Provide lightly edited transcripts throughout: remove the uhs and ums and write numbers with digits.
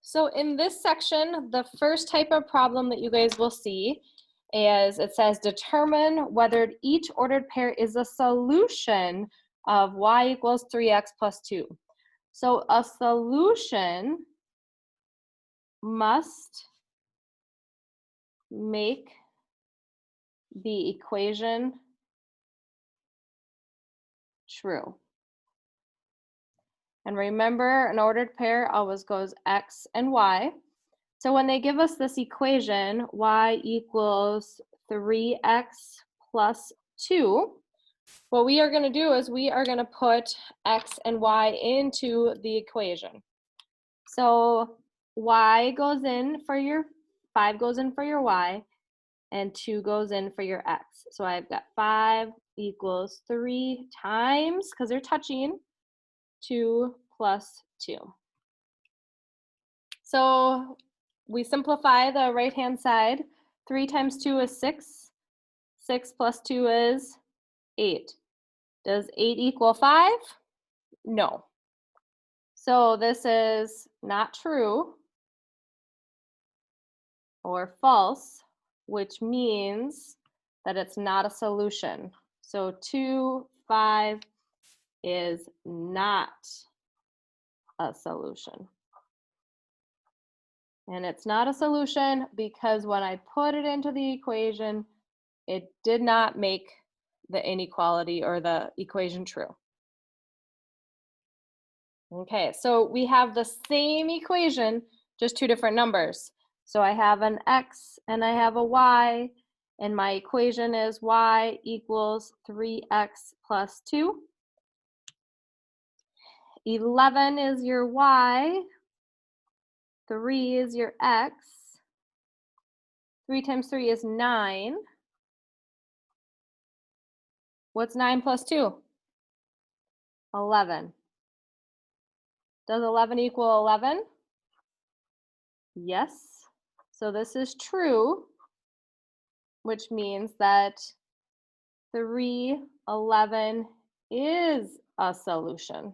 So in this section, the first type of problem that you guys will see is it says determine whether each ordered pair is a solution of y equals 3x plus 2. So a solution must make the equation true. And remember, an ordered pair always goes x and y. So when they give us this equation, y equals 3x plus 2, what we are going to do is we are going to put x and y into the equation. So y goes in for your, 5 goes in for your y, and 2 goes in for your x. So I've got 5 equals 3 times, because they're touching, 2 plus 2. So we simplify the right-hand side. 3 times 2 is 6. 6 plus 2 is 8. Does 8 equal 5? No. So this is not true or false, which means that it's not a solution. So 2, 5 is not a solution. And it's not a solution because when I put it into the equation, it did not make the inequality or the equation true. Okay, so we have the same equation, just 2 different numbers. So I have an x and I have a y, and my equation is y equals 3x plus 2. 11 is your y, 3 is your x. 3 times 3 is 9. What's 9 plus 2? 11. Does 11 equal 11? Yes. So this is true, which means that 3, 11 is a solution.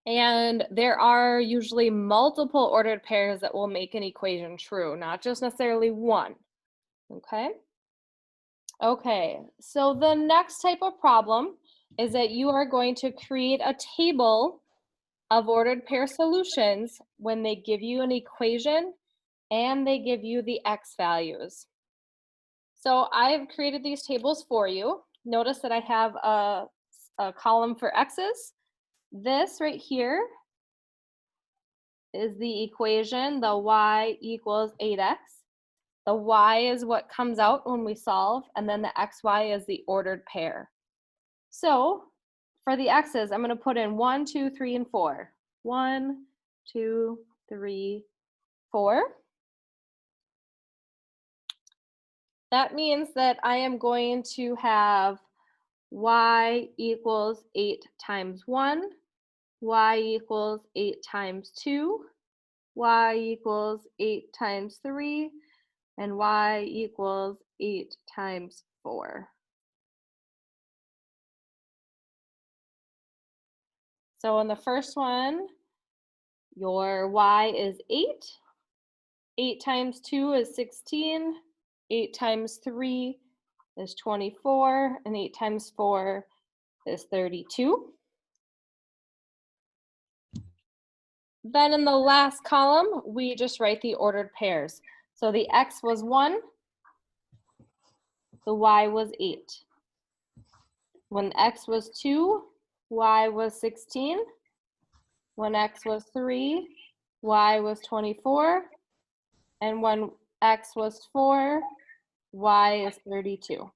And there are usually multiple ordered pairs that will make an equation true, not just necessarily one. Okay? Okay, so the next type of problem is that you are going to create a table of ordered pair solutions when they give you an equation and they give you the x values. So I've created these tables for you. Notice that I have a column for x's. This right here is the equation, the y equals 8x. The y is what comes out when we solve, and then the xy is the ordered pair. So for the x's, I'm going to put in 1, 2, 3, and 4. 1, 2, 3, 4. That means that I am going to have y equals 8 times 1, y equals 8 times 2, y equals 8 times 3, and y equals 8 times 4. So in the first one, your y is 8. 8 times 2 is 16. 8 times 3 is 24. And 8 times 4 is 32. Then in the last column, we just write the ordered pairs. So the x was 1. The y was 8. When x was 2, y was 16. When x was 3, y was 24. And when x was 4, y is 32.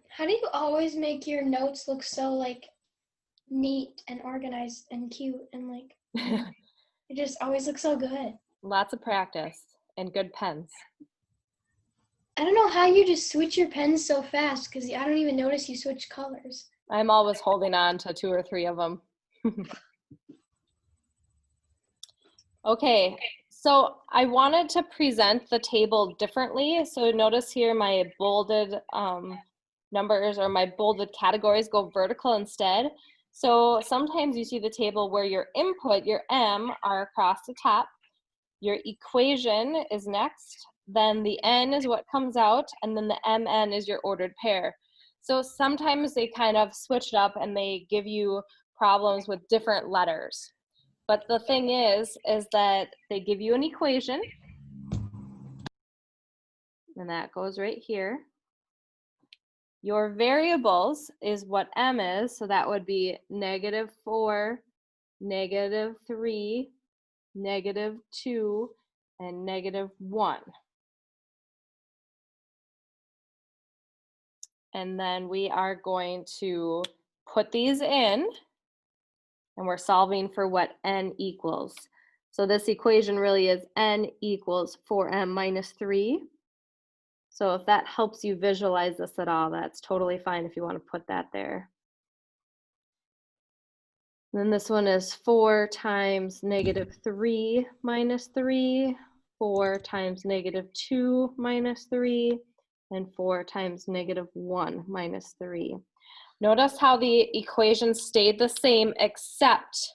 How do you always make your notes look so like neat and organized and cute and like it just always looks so good? Lots of practice and good pens. I don't know how you just switch your pens so fast because I don't even notice you switch colors. I'm always holding on to 2 or 3 of them. Okay, so I wanted to present the table differently. So notice here my bolded numbers or my bolded categories go vertical instead. So sometimes you see the table where your input, your M, are across the top. Your equation is next. Then the N is what comes out. And then the MN is your ordered pair. So sometimes they kind of switch it up and they give you problems with different letters. But the thing is that they give you an equation, and that goes right here. Your variables is what M is, so that would be -4, -3, -2, and -1. And then we are going to put these in, and we're solving for what N equals. So this equation really is N equals 4M minus 3. So if that helps you visualize this at all, that's totally fine if you want to put that there. And then this one is 4 times -3 minus 3, 4 times -2 minus 3, and 4 times -1 minus 3. Notice how the equation stayed the same except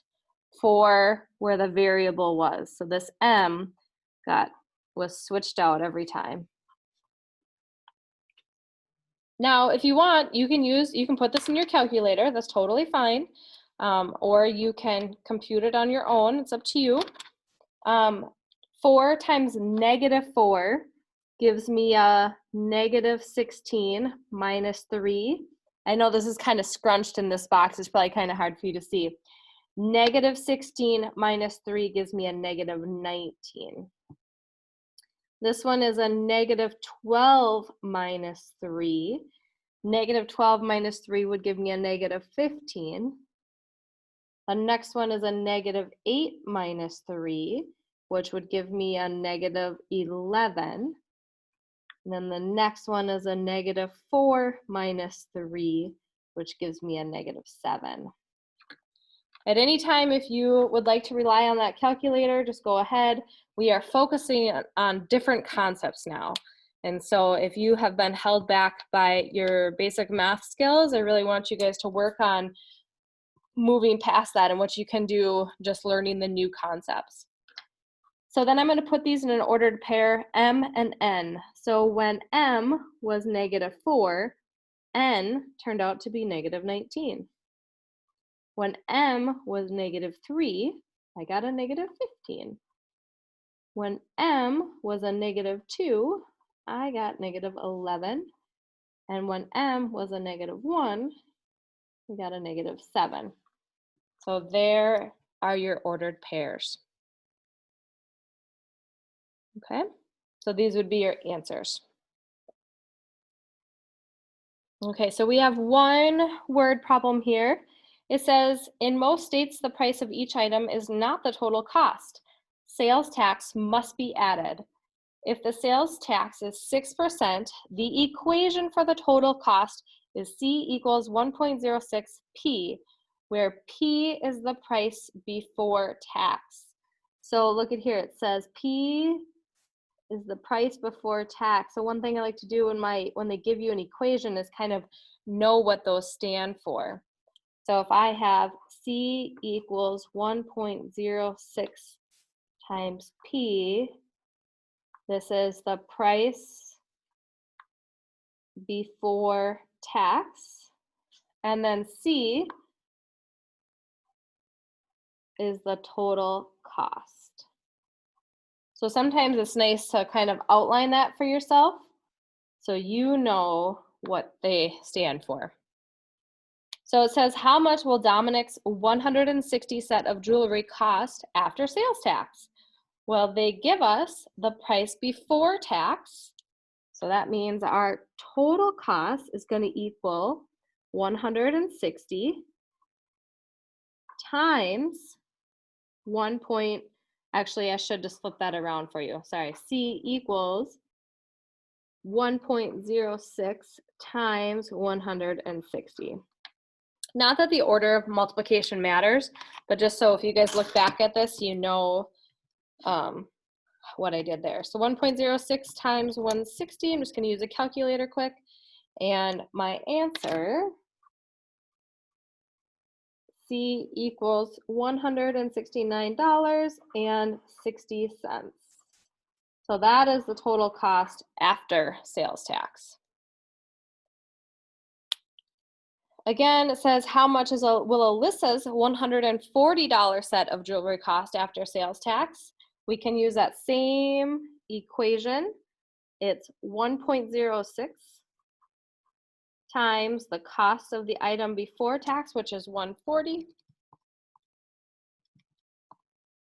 for where the variable was. So this M was switched out every time. Now, if you want, you can put this in your calculator. That's totally fine. Or you can compute it on your own. It's up to you. 4 times -4 gives me a -16 minus 3. I know this is kind of scrunched in this box. It's probably kind of hard for you to see. -16 minus 3 gives me a -19. This one is a -12 minus 3. -12 minus 3 would give me a -15. The next one is a -8 minus 3, which would give me a -11. And then the next one is a -4 minus 3, which gives me a -7. At any time, if you would like to rely on that calculator, just go ahead. We are focusing on different concepts now. And so if you have been held back by your basic math skills, I really want you guys to work on moving past that and what you can do just learning the new concepts. So then I'm going to put these in an ordered pair, M and N. So when M was -4, N turned out to be -19. When M was -3, I got a -15. When M was a -2, I got -11. And when M was a -1, we got a -7. So there are your ordered pairs. Okay, so these would be your answers. Okay, so we have one word problem here. It says, in most states, the price of each item is not the total cost. Sales tax must be added. If the sales tax is 6%, the equation for the total cost is C equals 1.06 P, where P is the price before tax. So look at here, it says P is the price before tax. So one thing I like to do when they give you an equation is kind of know what those stand for. So if I have C equals 1.06 times P, this is the price before tax, and then C is the total cost. So sometimes it's nice to kind of outline that for yourself so you know what they stand for. So it says, how much will Dominic's 160 set of jewelry cost after sales tax? Well, they give us the price before tax. So that means our total cost is going to equal 160 times 1 point, actually I should just flip that around for you. Sorry, C equals 1.06 times 160. Not that the order of multiplication matters, but just so if you guys look back at this, you know what I did there. So 1.06 times 160, I'm just going to use a calculator quick. And my answer, C, equals $169.60. So that is the total cost after sales tax. Again, it says how much will Alyssa's $140 set of jewelry cost after sales tax? We can use that same equation. It's 1.06 times the cost of the item before tax, which is 140.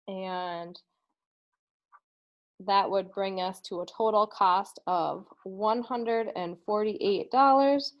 And that would bring us to a total cost of $148.40.